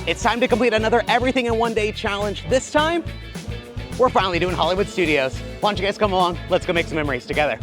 It's time to complete another everything in one day challenge. This time, we're finally doing Hollywood Studios. Why don't you guys come along? Let's go make some memories together.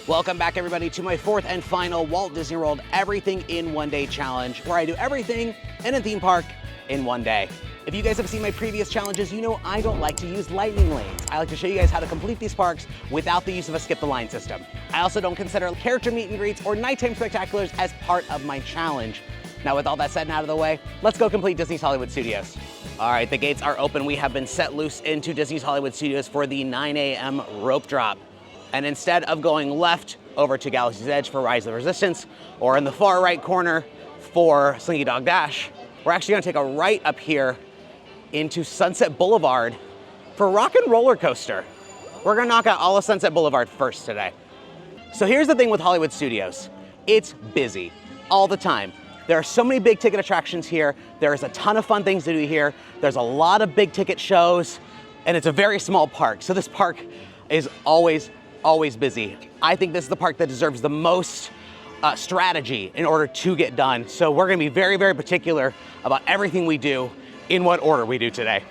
Welcome back everybody to my fourth and final Walt Disney World Everything in One Day challenge, where I do everything in a theme park in one day. If you guys have seen my previous challenges, you know I don't like to use lightning lanes. I like to show you guys how to complete these parks without the use of a skip the line system. I also don't consider character meet and greets or nighttime spectaculars as part of my challenge. Now with all that said and out of the way, let's go complete Disney's Hollywood Studios. All right, the gates are open. We have been set loose into Disney's Hollywood Studios for the 9 a.m. rope drop. And instead of going left over to Galaxy's Edge for Rise of the Resistance, or in the far right corner for Slinky Dog Dash, we're actually gonna take a right up here into Sunset Boulevard for Rock and Roller Coaster. We're gonna knock out all of Sunset Boulevard first today. So here's the thing with Hollywood Studios. It's busy all the time. There are so many big ticket attractions here. There's a ton of fun things to do here. There's a lot of big ticket shows, and it's a very small park. So this park is always busy. I think this is the park that deserves the most strategy in order to get done. So we're gonna be very, very particular about everything we do in what order we do today.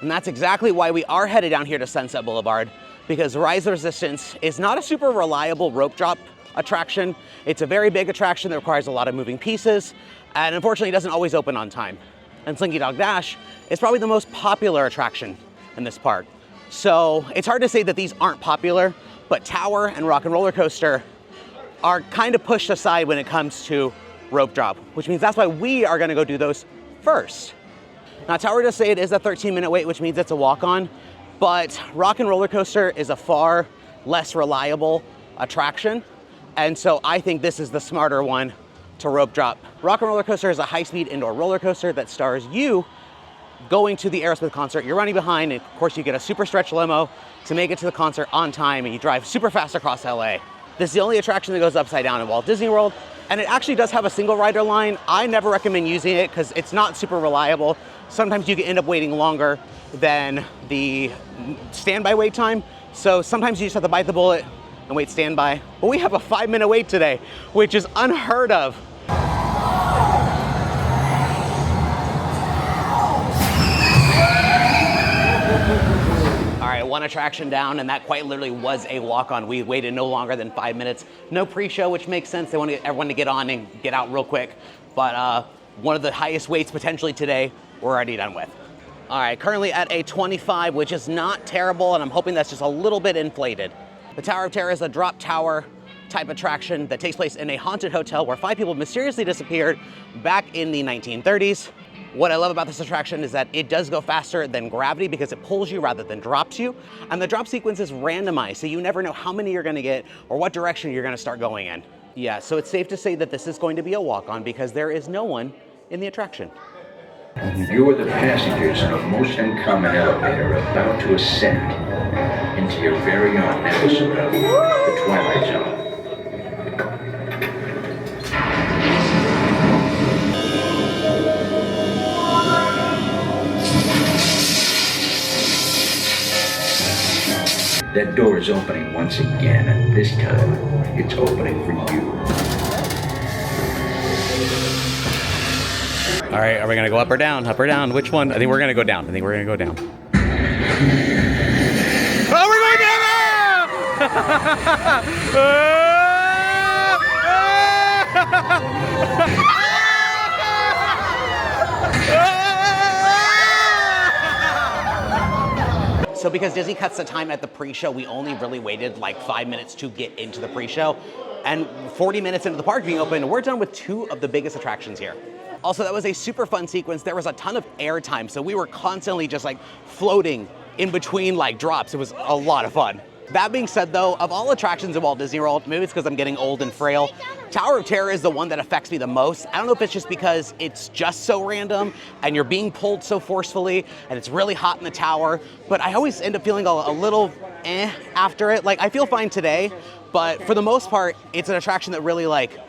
And that's exactly why we are headed down here to Sunset Boulevard, because Rise of the Resistance is not a super reliable rope drop attraction. It's a very big attraction that requires a lot of moving pieces, and unfortunately doesn't always open on time. And Slinky Dog Dash is probably the most popular attraction in this park. So it's hard to say that these aren't popular, but Tower and Rock and Roller Coaster are kind of pushed aside when it comes to rope drop, which means that's why we are gonna go do those first. Now Tower does say it is a 13-minute wait, which means it's a walk-on, but Rock and Roller Coaster is a far less reliable attraction. And so I think this is the smarter one to rope drop. Rock and Roller Coaster is a high-speed indoor roller coaster that stars you going to the Aerosmith concert. You're running behind, and of course you get a super stretch limo to make it to the concert on time, and you drive super fast across LA. This is the only attraction that goes upside down in Walt Disney World, and it actually does have a single rider line. I never recommend using it because it's not super reliable. Sometimes you can end up waiting longer than the standby wait time. So sometimes you just have to bite the bullet and wait standby. But we have a 5-minute wait today, which is unheard of. All right, one attraction down, and that quite literally was a walk-on. We waited no longer than 5 minutes. No pre-show, which makes sense. They want to get everyone to get on and get out real quick. But one of the highest waits potentially today, we're already done with. All right, currently at a 25, which is not terrible, and I'm hoping that's just a little bit inflated. The Tower of Terror is a drop tower type attraction that takes place in a haunted hotel where 5 people mysteriously disappeared back in the 1930s. What I love about this attraction is that it does go faster than gravity because it pulls you rather than drops you. And the drop sequence is randomized, so you never know how many you're gonna get or what direction you're gonna start going in. Yeah, so it's safe to say that this is going to be a walk-on because there is no one in the attraction. You are the passengers of a most uncommon elevator about to ascend into your very own episode of The Twilight Zone. That door is opening once again, and this time, it's opening for you. All right, are we gonna go up or down? Up or down? Which one? I think we're gonna go down. Oh, we're going down! So because Disney cuts the time at the pre-show, we only really waited like 5 minutes to get into the pre-show. And 40 minutes into the park being open, we're done with 2 of the biggest attractions here. Also, that was a super fun sequence. There was a ton of air time, so we were constantly just like floating in between like drops. It was a lot of fun. That being said though, of all attractions in Walt Disney World, maybe it's because I'm getting old and frail, Tower of Terror is the one that affects me the most. I don't know if it's just because it's just so random and you're being pulled so forcefully and it's really hot in the tower, but I always end up feeling a little after it. Like I feel fine today, but for the most part, it's an attraction that really like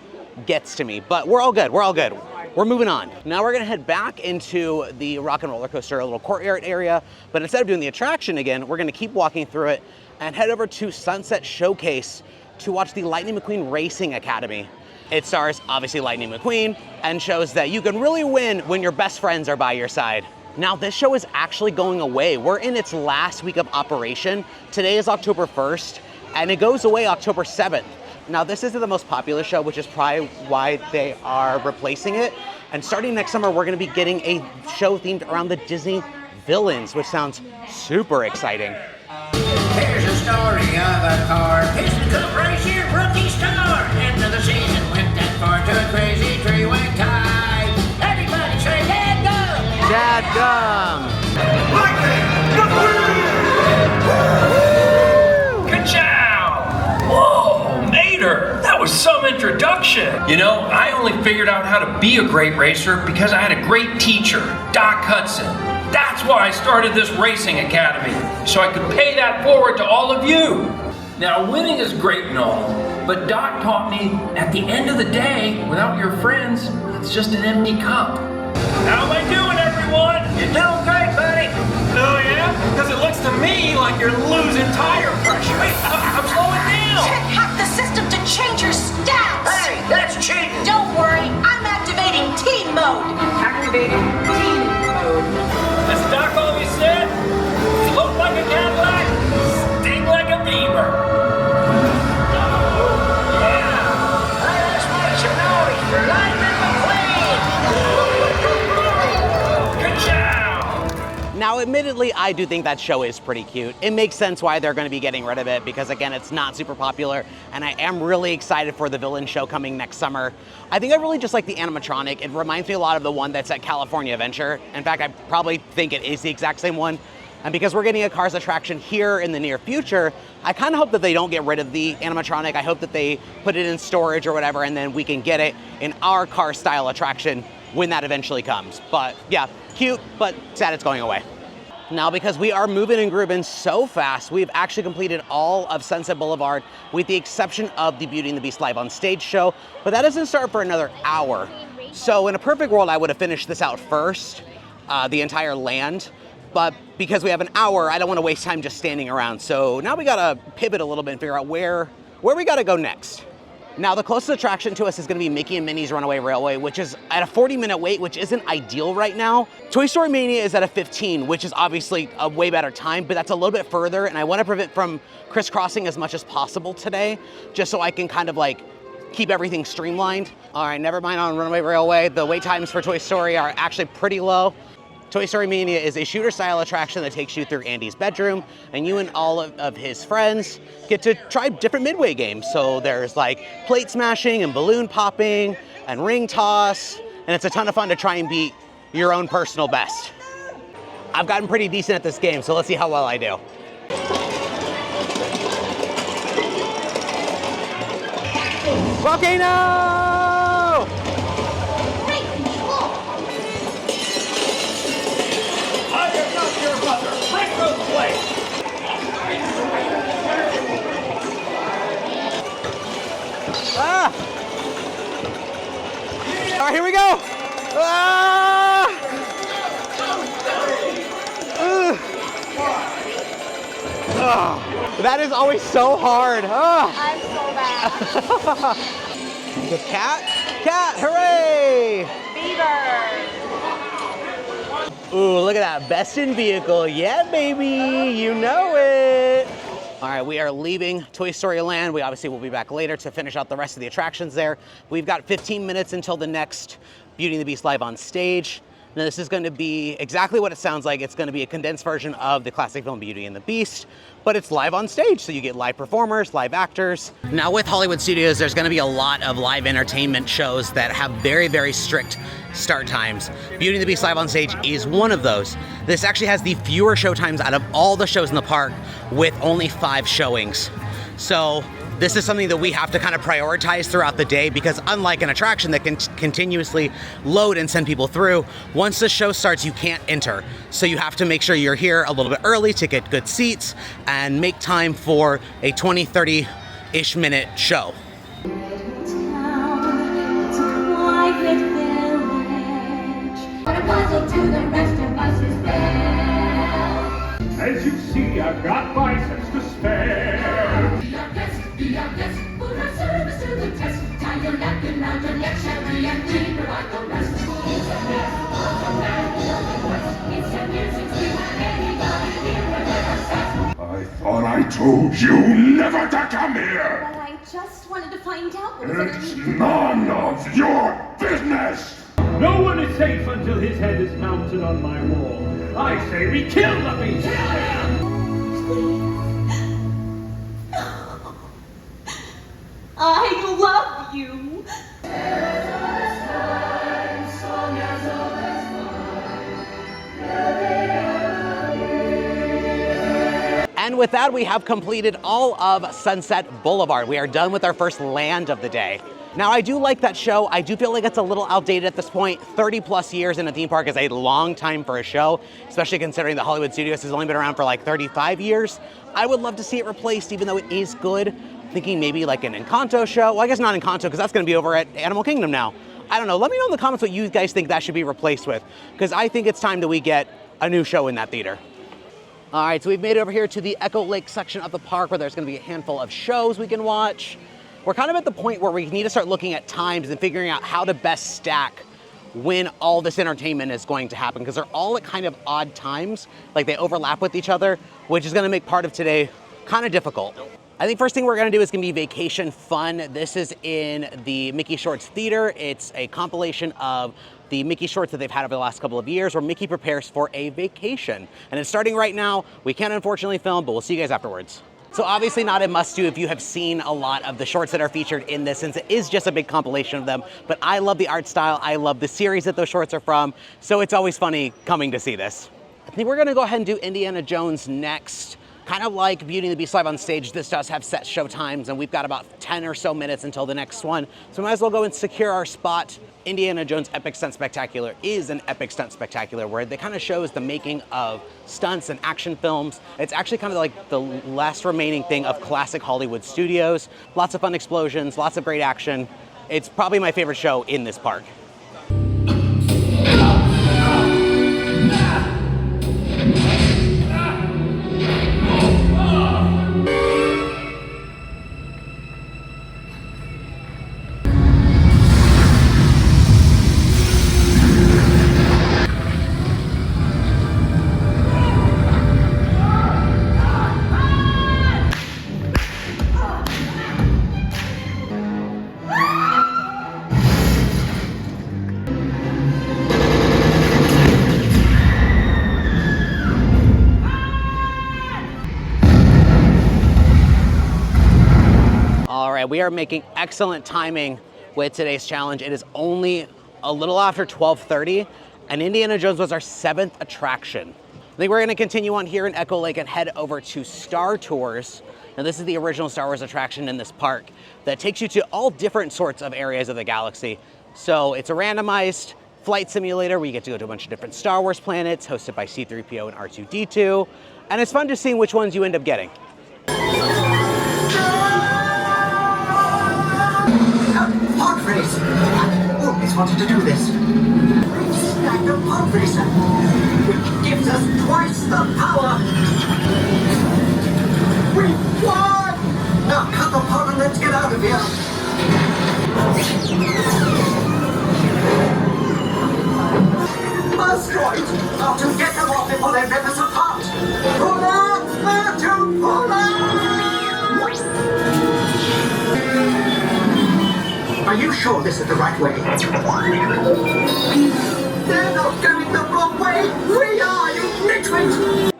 gets to me, but we're all good, We're moving on. Now we're gonna head back into the Rock and Roller Coaster, a little courtyard area, but instead of doing the attraction again, we're gonna keep walking through it and head over to Sunset Showcase to watch the Lightning McQueen Racing Academy. It stars, obviously, Lightning McQueen and shows that you can really win when your best friends are by your side. Now, this show is actually going away. We're in its last week of operation. Today is October 1st, and it goes away October 7th. Now, this isn't the most popular show, which is probably why they are replacing it. And starting next summer, we're gonna be getting a show themed around the Disney villains, which sounds super exciting. Here's a story of a car. Piston Cup race here, rookie star. End of the season went that far to a crazy tree went tied. Everybody say dadgum! Dadgum! Ka-chow! Whoa, Mater, that was some introduction. You know, I only figured out how to be a great racer because I had a great teacher, Doc Hudson. That's why I started this racing academy, so I could pay that forward to all of you. Now, winning is great and all, but Doc taught me at the end of the day, without your friends, it's just an empty cup. How am I doing, everyone? You're doing great, buddy. Oh, yeah? Because it looks to me like you're losing tire pressure. Wait, I'm slowing down. Hack the system to change your stats! Hey, that's cheating. Don't worry, I'm activating team mode! Activating team mode. As Doc always said, float like a Cadillac, sting like a beaver. Yeah. I just want some noise for Lightning McQueen. Good job. Now, admittedly, I do think that show is pretty cute. It makes sense why they're gonna be getting rid of it because, again, it's not super popular, and I am really excited for the villain show coming next summer. I think I really just like the animatronic. It reminds me a lot of the one that's at California Adventure. In fact, I probably think it is the exact same one. And because we're getting a Cars attraction here in the near future, I kind of hope that they don't get rid of the animatronic. I hope that they put it in storage or whatever, and then we can get it in our car style attraction when that eventually comes. But yeah, cute, but sad it's going away. Now, because we are moving and grooving so fast, we've actually completed all of Sunset Boulevard with the exception of the Beauty and the Beast Live on Stage show, but that doesn't start for another hour. So in a perfect world, I would have finished this out first, the entire land, but because we have an hour, I don't want to waste time just standing around. So now we gotta pivot a little bit and figure out where we gotta go next. Now, the closest attraction to us is gonna be Mickey and Minnie's Runaway Railway, which is at a 40-minute wait, which isn't ideal right now. Toy Story Mania is at a 15, which is obviously a way better time, but that's a little bit further, and I wanna prevent from crisscrossing as much as possible today, just so I can kind of like keep everything streamlined. All right, never mind on Runaway Railway. The wait times for Toy Story are actually pretty low. Toy Story Mania is a shooter-style attraction that takes you through Andy's bedroom, and you and all of his friends get to try different Midway games. So there's like plate smashing and balloon popping and ring toss, and it's a ton of fun to try and beat your own personal best. I've gotten pretty decent at this game, so let's see how well I do. Volcano! I am not your mother. Break those plates. Ah! All right, here we go. Ah! Oh, that is always so hard. Oh. I'm so bad. The cat, hooray! Beaver. Ooh, look at that, best in vehicle. Yeah, baby, you know it. All right, we are leaving Toy Story Land. We obviously will be back later to finish out the rest of the attractions there. We've got 15 minutes until the next Beauty and the Beast Live on Stage. Now, this is going to be exactly what it sounds like. It's going to be a condensed version of the classic film Beauty and the Beast, but it's live on stage, so you get live performers, live actors. Now, with Hollywood Studios, there's going to be a lot of live entertainment shows that have very, very strict start times. Beauty and the Beast Live on Stage is one of those. This actually has the fewer show times out of all the shows in the park, with only 5 showings. So this is something that we have to kind of prioritize throughout the day, because unlike an attraction that can continuously load and send people through, once the show starts, you can't enter. So you have to make sure you're here a little bit early to get good seats and make time for a 20, 30-ish minute show. As you see, I've got biceps to spare. Be our guest, put our service to the test. Tie your napkin I thought I told you never to come here! But I just wanted to find out what It's none of your business! No one is safe until his head is mounted on my wall. I say we kill the beast! Kill him! I love you. And with that, we have completed all of Sunset Boulevard. We are done with our first land of the day. Now, I do like that show. I do feel like it's a little outdated at this point. 30 plus years in a theme park is a long time for a show, especially considering the Hollywood Studios has only been around for like 35 years. I would love to see it replaced, even though it is good. Thinking maybe like an Encanto show. Well, I guess not Encanto, because that's gonna be over at Animal Kingdom now. I don't know, let me know in the comments what you guys think that should be replaced with, because I think it's time that we get a new show in that theater. All right, so we've made it over here to the Echo Lake section of the park where there's gonna be a handful of shows we can watch. We're kind of at the point where we need to start looking at times and figuring out how to best stack when all this entertainment is going to happen, because they're all at kind of odd times, like they overlap with each other, which is gonna make part of today kind of difficult. I think first thing we're gonna do is gonna be Vacation Fun. This is in the Mickey Shorts Theater. It's a compilation of the Mickey shorts that they've had over the last couple of years where Mickey prepares for a vacation. And it's starting right now. We can't unfortunately film, but we'll see you guys afterwards. So obviously not a must-do if you have seen a lot of the shorts that are featured in this, since it is just a big compilation of them. But I love the art style. I love the series that those shorts are from. So it's always funny coming to see this. I think we're gonna go ahead and do Indiana Jones next. Kind of like Beauty and the Beast Live on Stage, this does have set show times, and we've got about 10 or so minutes until the next one. So we might as well go and secure our spot. Indiana Jones Epic Stunt Spectacular is an epic stunt spectacular where it kind of shows the making of stunts and action films. It's actually kind of like the last remaining thing of classic Hollywood studios. Lots of fun explosions, lots of great action. It's probably my favorite show in this park. We are making excellent timing with today's challenge. It is only a little after 12:30, and Indiana Jones was our 7th attraction. I think we're gonna continue on here in Echo Lake and head over to Star Tours. Now this is the original Star Wars attraction in this park that takes you to all different sorts of areas of the galaxy. So it's a randomized flight simulator where you get to go to a bunch of different Star Wars planets, hosted by C-3PO and R2-D2, and it's fun to see which ones you end up getting. Pod race! I've always wanted to do this. We've snagged a pod racer, which gives us twice the power. We've won! Now cut the pod and let's get out of here. Asteroids! Now to get them off before they rip us apart! Pull out! To pull out! Are you sure this is the right way? They're not going the wrong way! We are, you nitwit!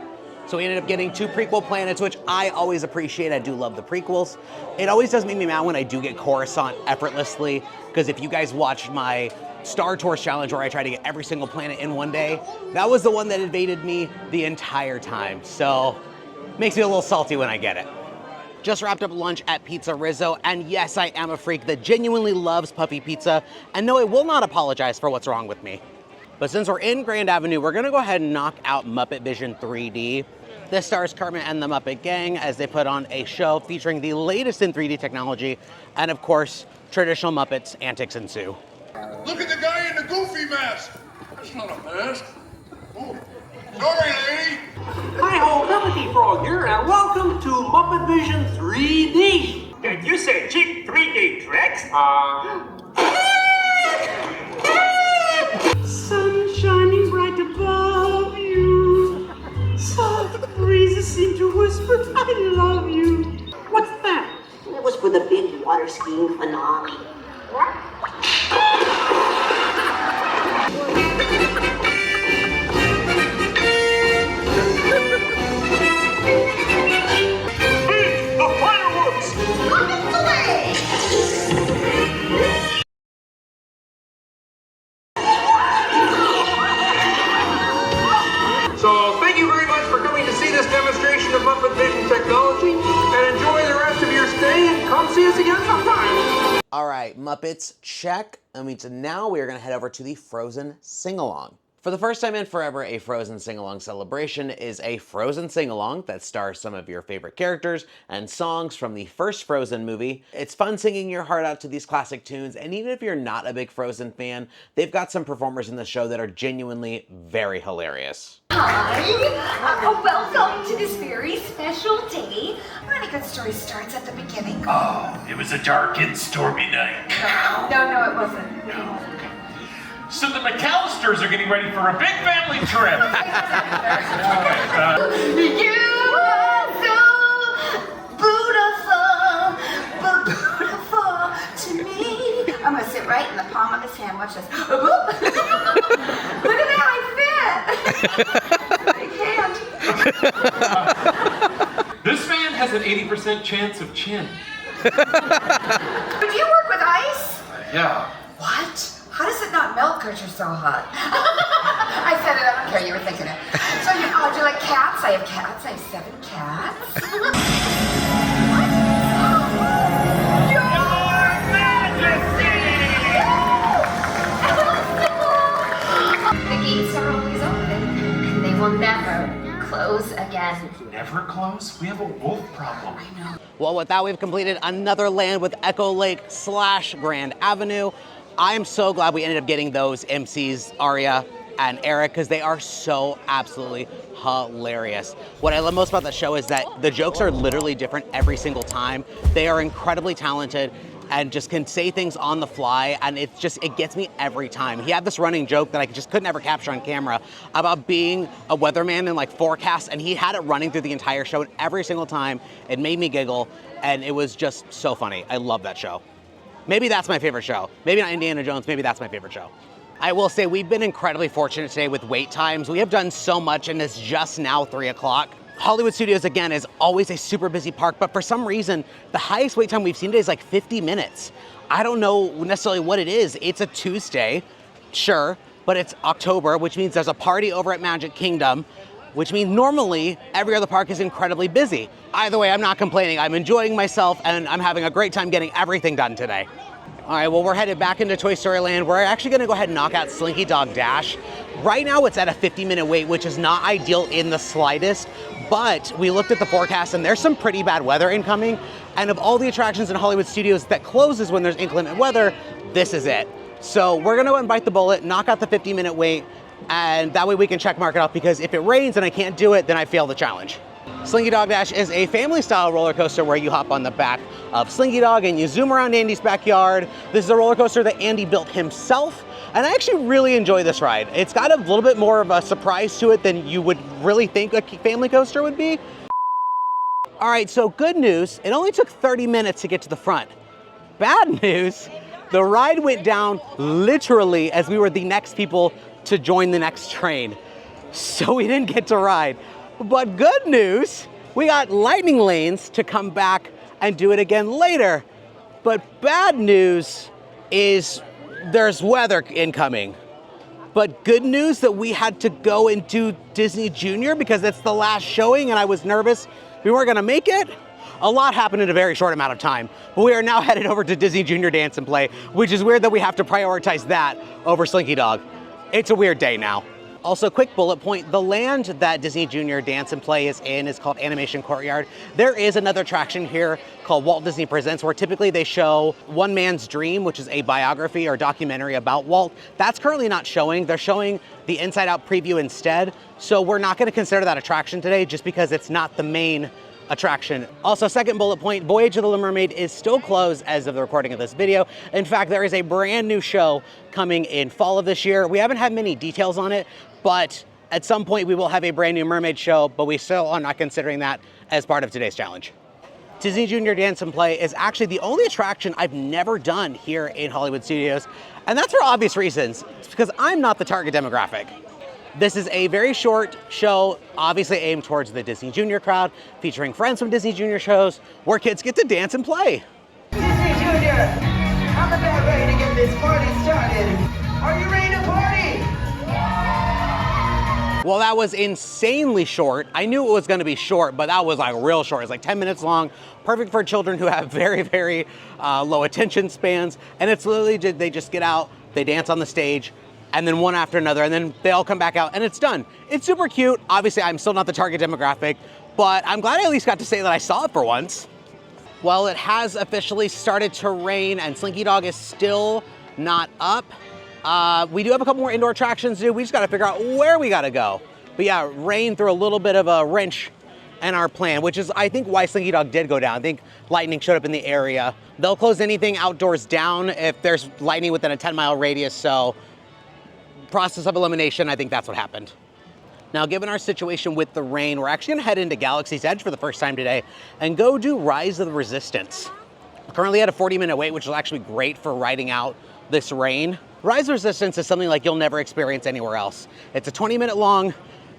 So we ended up getting 2 prequel planets, which I always appreciate. I do love the prequels. It always does make me mad when I do get Coruscant effortlessly, because if you guys watched my Star Tours challenge where I tried to get every single planet in one day, that was the one that evaded me the entire time. So makes me a little salty when I get it. Just wrapped up lunch at Pizza Rizzo, and yes, I am a freak that genuinely loves puffy pizza, and no, I will not apologize for what's wrong with me. But since we're in Grand Avenue, we're gonna go ahead and knock out Muppet Vision 3D. This stars Kermit and the Muppet Gang as they put on a show featuring the latest in 3D technology, and of course, traditional Muppets antics ensue. Look at the guy in the goofy mask! That's not a mask. Oh, sorry, lady! Hi-ho, Melody Frog here, and welcome to Muppet Vision 3D. Did you say cheap 3D tricks? I love you. What's that? It was for the big water skiing finale. The fireworks! Muppets away! So thank you very much for coming to see this demonstration of Muppet Vision technology, and enjoy the rest of your stay, and come see us again sometime. All right, Muppets, check. So now we are gonna head over to the Frozen Sing-Along. For the first time in forever, a Frozen Sing-Along celebration is a Frozen Sing-Along that stars some of your favorite characters and songs from the first Frozen movie. It's fun singing your heart out to these classic tunes, and even if you're not a big Frozen fan, they've got some performers in the show that are genuinely very hilarious. Hi, welcome to this very special day. Really good story starts at the beginning. Oh, it was a dark and stormy night. No, it wasn't. No. So the McAllisters are getting ready for a big family trip. You are so beautiful, but beautiful to me. I'm gonna sit right in the palm of his hand. Watch this. Look at that, I fit. This man has an 80% chance of chin. Do you work with ice? Yeah. What? How does it not melt because you're so hot? I said it, I don't care, you were thinking it. So do you like cats? I have cats, I have 7 cats. What? Your Majesty! The gates are always open, and they will never close again. Never close? We have a wolf problem. I know. Well, with that, we've completed another land with Echo Lake / Grand Avenue. I am so glad we ended up getting those MCs, Aria and Eric, because they are so absolutely hilarious. What I love most about the show is that the jokes are literally different every single time. They are incredibly talented and just can say things on the fly, and it gets me every time. He had this running joke that I just couldn't ever capture on camera about being a weatherman and like forecasts, and he had it running through the entire show, and every single time it made me giggle, and it was just so funny. I love that show. Maybe that's my favorite show. Maybe not Indiana Jones, maybe that's my favorite show. I will say we've been incredibly fortunate today with wait times. We have done so much, and it's just now 3 o'clock. Hollywood Studios, again, is always a super busy park, but for some reason, the highest wait time we've seen today is like 50 minutes. I don't know necessarily what it is. It's a Tuesday, sure, but it's October, which means there's a party over at Magic Kingdom, which means normally every other park is incredibly busy. Either way, I'm not complaining. I'm enjoying myself, and I'm having a great time getting everything done today. All right, well, we're headed back into Toy Story Land. We're actually gonna go ahead and knock out Slinky Dog Dash. Right now, it's at a 50-minute wait, which is not ideal in the slightest, but we looked at the forecast, and there's some pretty bad weather incoming, and of all the attractions in Hollywood Studios that closes when there's inclement weather, this is it. So we're gonna go and bite the bullet, knock out the 50-minute wait, and that way we can check mark it off, because if it rains and I can't do it, then I fail the challenge. Slinky Dog Dash is a family-style roller coaster where you hop on the back of Slinky Dog and you zoom around Andy's backyard. This is a roller coaster that Andy built himself, and I actually really enjoy this ride. It's got a little bit more of a surprise to it than you would really think a family coaster would be. All right, so good news, it only took 30 minutes to get to the front. Bad news, the ride went down literally as we were the next people to join the next train. So we didn't get to ride. But good news, we got lightning lanes to come back and do it again later. But bad news is there's weather incoming. But good news that we had to go and do Disney Junior because it's the last showing and I was nervous we weren't gonna make it. A lot happened in a very short amount of time, but we are now headed over to Disney Junior Dance and Play, which is weird that we have to prioritize that over Slinky Dog. It's a weird day now. Also, quick bullet point, the land that Disney Junior Dance and Play is in is called Animation Courtyard. There is another attraction here called Walt Disney Presents, where typically they show One Man's Dream, which is a biography or documentary about Walt. That's currently not showing. They're showing the Inside Out preview instead. So we're not gonna consider that attraction today just because it's not the main attraction. Also, second bullet point, Voyage of the Little Mermaid is still closed as of the recording of this video. In fact, there is a brand new show coming in fall of this year. We haven't had many details on it, but At some point, we will have a brand new mermaid show, but we still are not considering that as part of today's challenge. Disney Junior Dancin Play is actually the only attraction I've never done here in Hollywood Studios, and that's for obvious reasons. It's because I'm not the target demographic. This is a very short show, obviously aimed towards the Disney Junior crowd, featuring friends from Disney Junior shows, where kids get to dance and play. Disney Junior, I'm about ready to get this party started. Are you ready to party? Well, that was insanely short. I knew it was gonna be short, but that was like real short. It's like 10 minutes long, perfect for children who have very, very low attention spans. And it's literally, they just get out, they dance on the stage, and then one after another, and then they all come back out and it's done. It's super cute. Obviously, I'm still not the target demographic, but I'm glad I at least got to say that I saw it for once. Well, it has officially started to rain and Slinky Dog is still not up. We do have a couple more indoor attractions to do. We just gotta figure out where we gotta go. But yeah, rain threw a little bit of a wrench in our plan, which is, I think, why Slinky Dog did go down. I think lightning showed up in the area. They'll close anything outdoors down if there's lightning within a 10-mile radius, so process of elimination, I think that's what happened. Now, given our situation with the rain, we're actually gonna head into Galaxy's Edge for the first time today and go do Rise of the Resistance. We're currently at a 40-minute wait, which is actually great for riding out this rain. Rise of the Resistance is something like you'll never experience anywhere else. It's a 20-minute long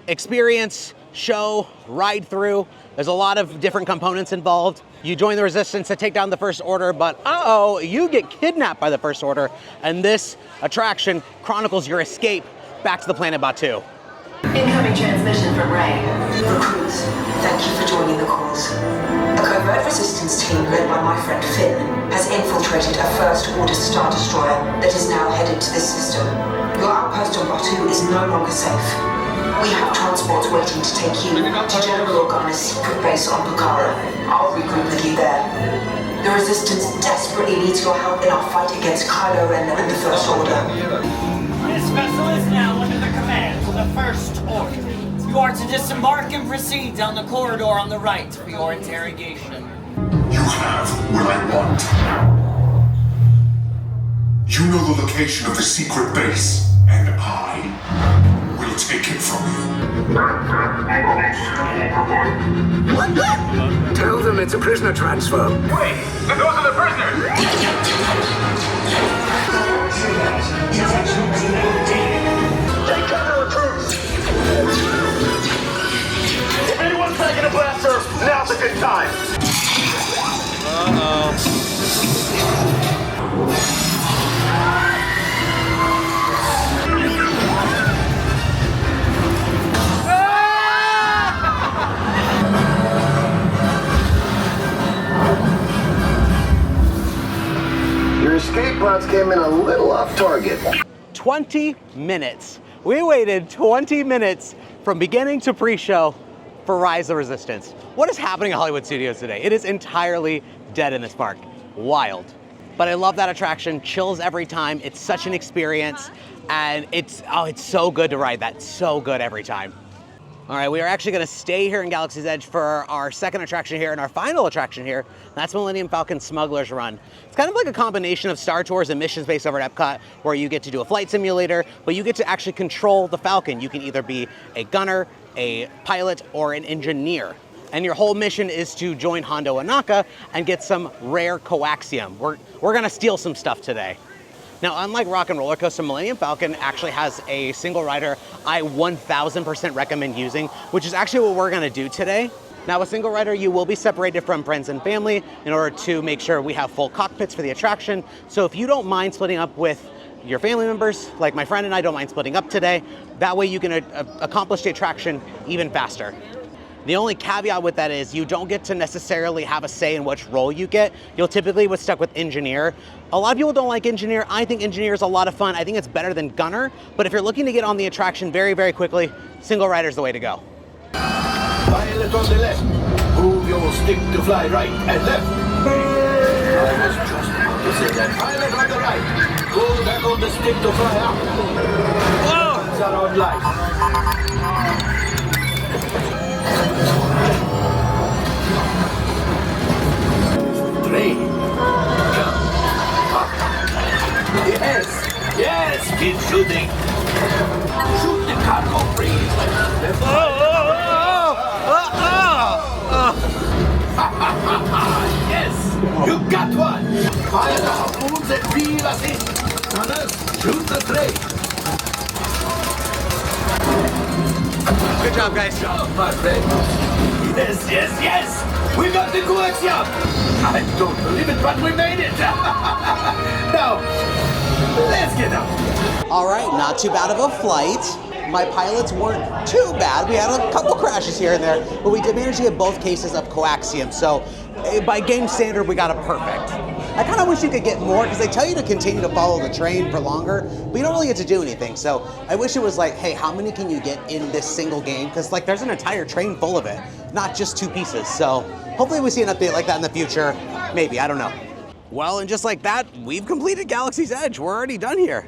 experience, show, ride through. There's a lot of different components involved. You join the Resistance to take down the First Order, but you get kidnapped by the First Order, and this attraction chronicles your escape back to the planet Batuu. Incoming transmission from Ray. Recruits, thank you for joining the cause. A covert resistance team led by my friend Finn has infiltrated a First Order Star Destroyer that is now headed to this system. Your outpost on Batuu is no longer safe. We have transports waiting to take you to General Organa's secret base on Pucara. I'll regroup with you there. The Resistance desperately needs your help in our fight against Kylo Ren and the First Order. This vessel is now under the command of the First Order. You are to disembark and proceed down the corridor on the right for your interrogation. You have what I want. You know the location of the secret base, and I will take it from you. Tell them it's a prisoner transfer. Wait, those are the prisoners! Take cover, recruits! If anyone's packing a blaster, now's a good time. Your escape pods came in a little off target. 20 minutes. We waited 20 minutes from beginning to pre-show for Rise of the Resistance. What is happening at Hollywood Studios today? It is entirely dead in this park. Wild. But I love that attraction, chills every time. It's such an experience, and it's so good to ride that. So good every time. All right, we are actually gonna stay here in Galaxy's Edge for our second attraction here and our final attraction here. That's Millennium Falcon Smuggler's Run. It's kind of like a combination of Star Tours and missions based over at EPCOT, where you get to do a flight simulator, but you get to actually control the Falcon. You can either be a gunner, a pilot, or an engineer. And your whole mission is to join Hondo Ohnaka and get some rare coaxium. We're gonna steal some stuff today. Now, unlike Rock and Roller Coaster, Millennium Falcon actually has a single rider I 1000% recommend using, which is actually what we're gonna do today. Now, with single rider, you will be separated from friends and family in order to make sure we have full cockpits for the attraction. So if you don't mind splitting up with your family members, like my friend and I don't mind splitting up today, that way you can accomplish the attraction even faster. The only caveat with that is you don't get to necessarily have a say in which role you get. You'll typically be stuck with engineer. A lot of people don't like engineer. I think engineer is a lot of fun. I think it's better than gunner. But if you're looking to get on the attraction very, very quickly, single rider is the way to go. Pilot on the left. Move your stick to fly right and left. I was just about to say that. Pilot on the right. Go back on the stick to fly up. Whoa! Buttons are on light. 3. Jump. Up. Yes! Yes! Keep shooting! Shoot the cargo freeze! Fire the harpoons and reel us in. Runners, shoot the train. Good job, guys. Good job, my friend. Yes, yes, yes. We got the coaxium. I don't believe it, but we made it. Now, let's get up. All right, not too bad of a flight. My pilots weren't too bad. We had a couple crashes here and there, but we did manage to get both cases of coaxium. So by game standard, we got it perfect. I kind of wish you could get more because they tell you to continue to follow the train for longer, but you don't really get to do anything. So I wish it was like, hey, how many can you get in this single game? Because like there's an entire train full of it, not just 2 pieces. So hopefully we see an update like that in the future. Maybe, I don't know. Well, and just like that, we've completed Galaxy's Edge. We're already done here.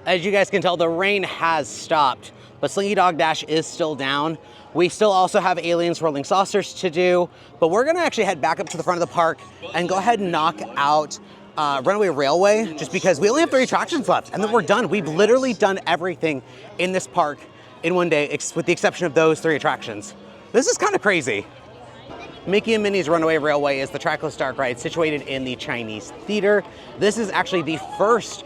As you guys can tell, the rain has stopped, but Slinky Dog Dash is still down. We still also have Aliens Rolling Saucers to do, but we're gonna actually head back up to the front of the park and go ahead and knock out Runaway Railway, just because we only have 3 attractions left, and then we're done. We've literally done everything in this park in one day, with the exception of those 3 attractions. This is kind of crazy. Mickey and Minnie's Runaway Railway is the trackless dark ride situated in the Chinese Theater. This is actually the first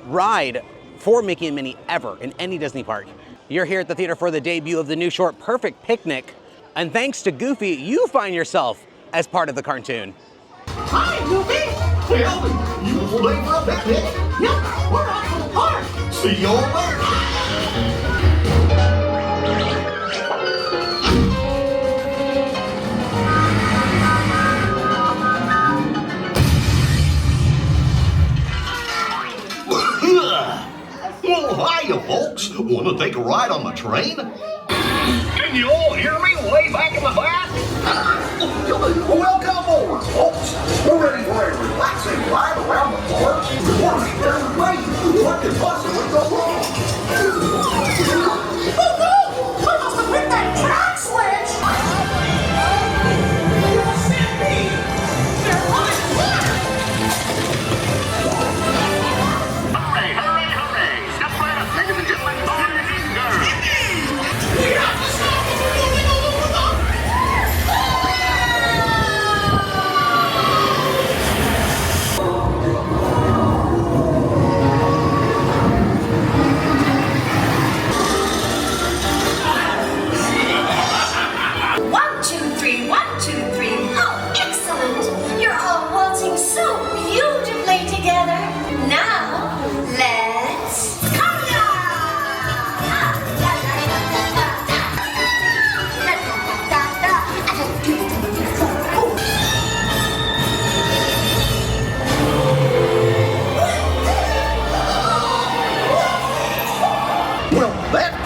ride for Mickey and Minnie ever in any Disney park. You're here at the theater for the debut of the new short Perfect Picnic, and thanks to Goofy, you find yourself as part of the cartoon. Hi, Goofy. Well, you play for a picnic? Yep, we're off to the park. See you later. Well, hiya, folks. Want to take a ride on the train? Can you all hear me way back in the back? Welcome aboard, folks. We're ready for a relaxing ride around the park. We're there to wait. What could possibly go wrong? Oh no! I must have hit that track switch! Hurry, hurry, hurry! Step right up, ladies and gentlemen, boys and girls. We have to stop them from moving all over the...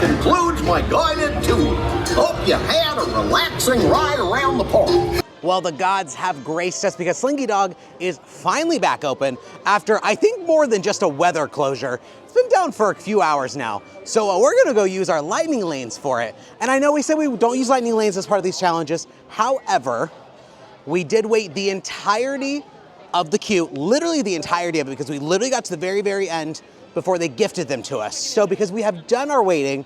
Concludes my guided tour. Hope you had a relaxing ride around the park. Well, the gods have graced us because Slinky Dog is finally back open after, I think, more than just a weather closure. It's been down for a few hours now. So we're gonna go use our lightning lanes for it. And I know we said we don't use lightning lanes as part of these challenges. However, we did wait the entirety of the queue, literally the entirety of it, because we literally got to the very, very end before they gifted them to us. So because we have done our waiting,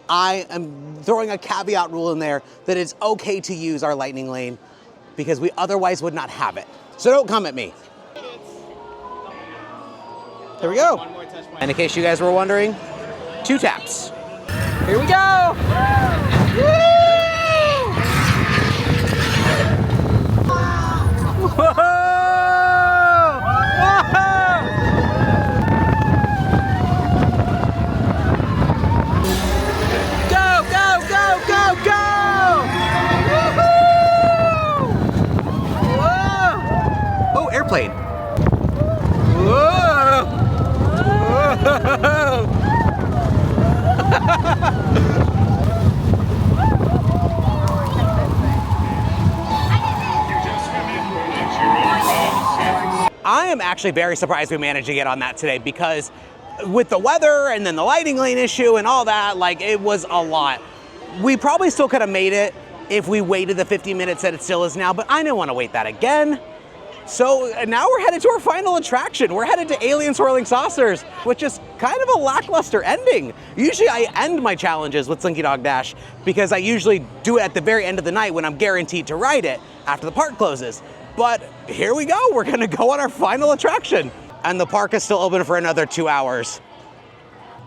I am throwing a caveat rule in there that it's okay to use our lightning lane because we otherwise would not have it. So don't come at me. There we go. And in case you guys were wondering, 2 taps. Here we go. Whoa! Airplane. Whoa! Whoa! I am actually very surprised we managed to get on that today because with the weather and then the lighting lane issue and all that, like it was a lot. We probably still could have made it if we waited the 50 minutes that it still is now, but I didn't want to wait that again. So now we're headed to our final attraction. We're headed to Aliens Swirling Saucers, which is kind of a lackluster ending. Usually I end my challenges with Slinky Dog Dash because I usually do it at the very end of the night when I'm guaranteed to ride it after the park closes. But here we go. We're gonna go on our final attraction. And the park is still open for another 2 hours.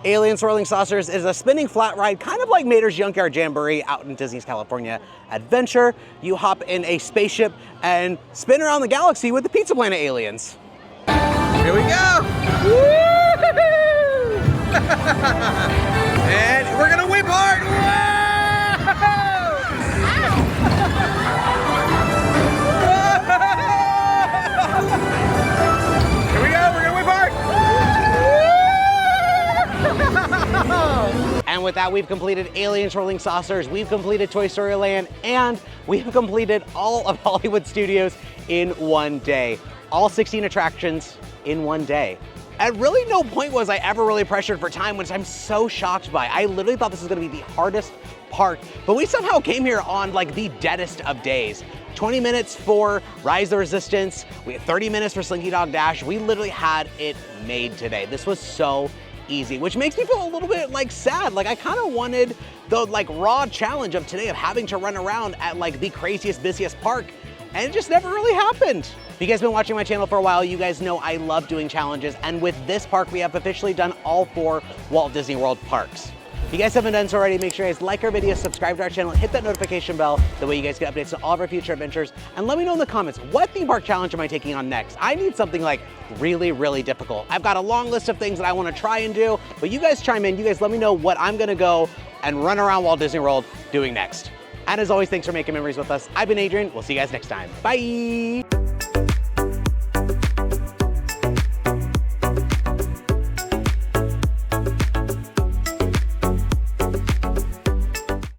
Alien Swirling Saucers is a spinning flat ride, kind of like Mater's Junkyard Jamboree out in Disney's California Adventure. You hop in a spaceship and spin around the galaxy with the Pizza Planet aliens. Here we go. Woo! And we're gonna whip hard. Here we go, we're gonna whip hard. And with that, we've completed Alien Swirling Saucers, we've completed Toy Story Land, and we've completed all of Hollywood Studios in one day. All 16 attractions in one day. At really no point was I ever really pressured for time, which I'm so shocked by. I literally thought this was gonna be the hardest park, but we somehow came here on like the deadest of days. 20 minutes for Rise the Resistance, we had 30 minutes for Slinky Dog Dash. We literally had it made today. This was so easy, which makes me feel a little bit like sad. Like I kind of wanted the like raw challenge of today of having to run around at like the craziest, busiest park, and it just never really happened. If you guys have been watching my channel for a while, you guys know I love doing challenges, and with this park, we have officially done all 4 Walt Disney World parks. If you guys haven't done so already, make sure you guys like our video, subscribe to our channel, and hit that notification bell. That way you guys get updates on all of our future adventures. And let me know in the comments, what theme park challenge am I taking on next? I need something like really, really difficult. I've got a long list of things that I want to try and do, but you guys chime in. You guys let me know what I'm going to go and run around Walt Disney World doing next. And as always, thanks for making memories with us. I've been Adrian. We'll see you guys next time. Bye.